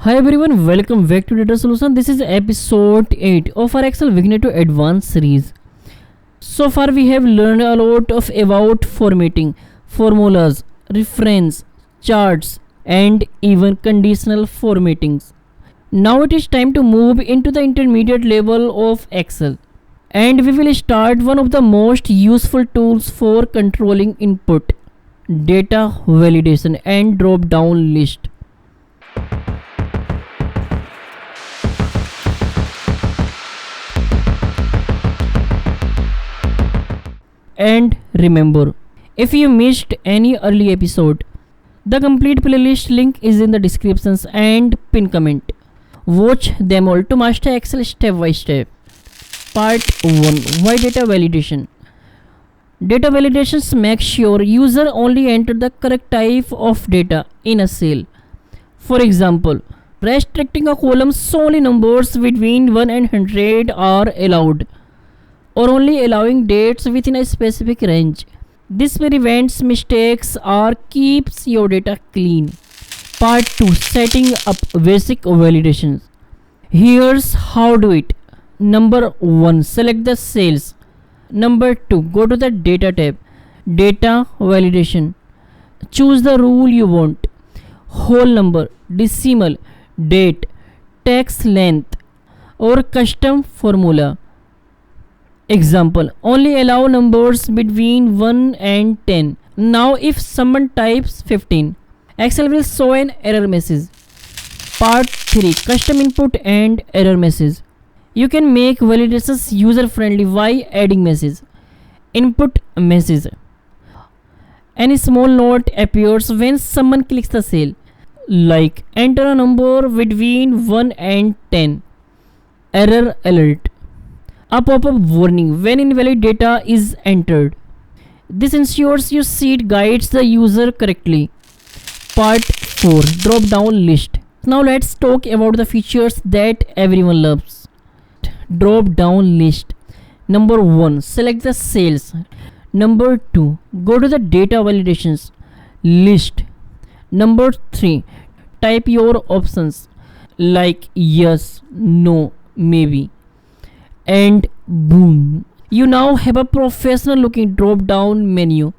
Hi everyone, welcome back to Data Solution. This is episode 8 of our Excel Beginner to Advanced series. So far we have learned a lot of about formatting, formulas, reference, charts and even conditional formattings. Now it is time to move into the intermediate level of Excel. And we will start one of the most useful tools for controlling input, data validation and drop down list. And remember, if you missed any early episode, the complete playlist link is in the descriptions and pin comment. Watch them all to master Excel step by step. Part 1, Why Data Validation. Data validations make sure user only enter the correct type of data in a cell. For example, restricting a column so only numbers between 1 and 100 are allowed, or only allowing dates within a specific range. This prevents mistakes or keeps your data clean. Part 2, Setting up basic validations. Here's how to do it. Number 1, select the cells. Number 2, go to the data tab. Data validation. Choose the rule you want. Whole number, decimal, date, text length or custom formula. Example, only allow numbers between 1 and 10. Now if someone types 15, Excel will show an error message. Part 3, Custom input and error message. You can make validations user friendly by adding message. Input message. Any small note appears when someone clicks the cell, like enter a number between 1 and 10. Error alert. A pop-up warning when invalid data is entered. This ensures your sheet guides the user correctly. Part 4, Drop down list. Now let's talk about the features that everyone loves. Drop down list. Number 1, select the cells. Number 2, go to the data validations list. Number 3, type your options like yes, no, maybe. And boom, you now have a professional looking drop down menu.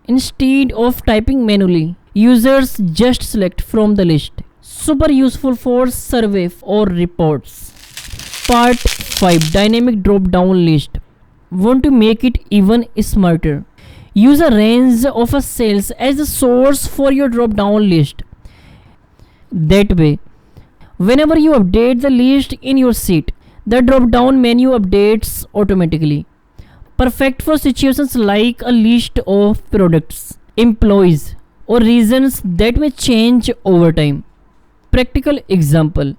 Instead of typing manually, users just select from the list. Super useful for survey or reports. Part 5, Dynamic drop down list. Want to make it even smarter? Use a range of cells as the source for your drop down list. That way, whenever you update the list in your sheet, the drop down menu updates automatically. Perfect for situations like a list of products, employees, or reasons that may change over time. Practical example.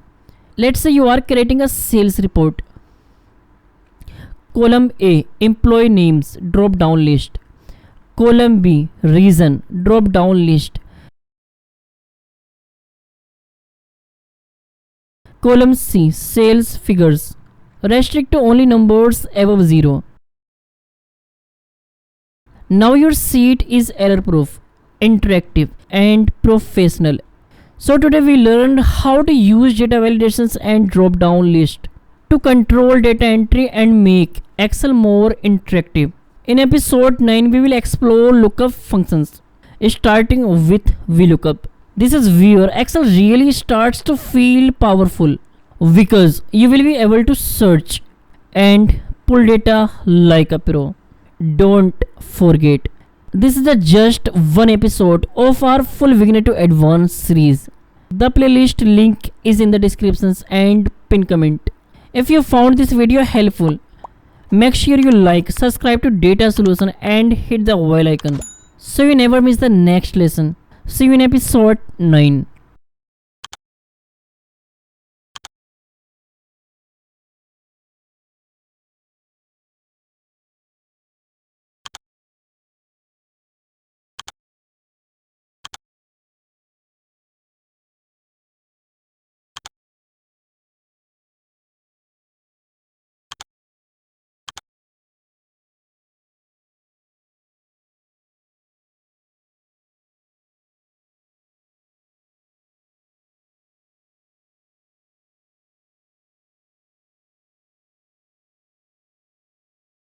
Let's say you are creating a sales report. Column A, employee names, drop down list. Column B, reason, drop down list. Column C, sales figures. Restrict to only numbers above 0. Now your sheet is error proof, interactive and professional. So today we learned how to use data validations and drop down list to control data entry and make Excel more interactive. In episode 9 we will explore lookup functions, starting with VLOOKUP. This is where Excel really starts to feel powerful, because you will be able to search and pull data like a pro. Don't forget, this is just one episode of our full beginner to advanced series. The playlist link is in the descriptions and pin comment. If you found this video helpful, make sure you like, subscribe to Data Solution and hit the bell icon so you never miss the next lesson. See you in episode 9.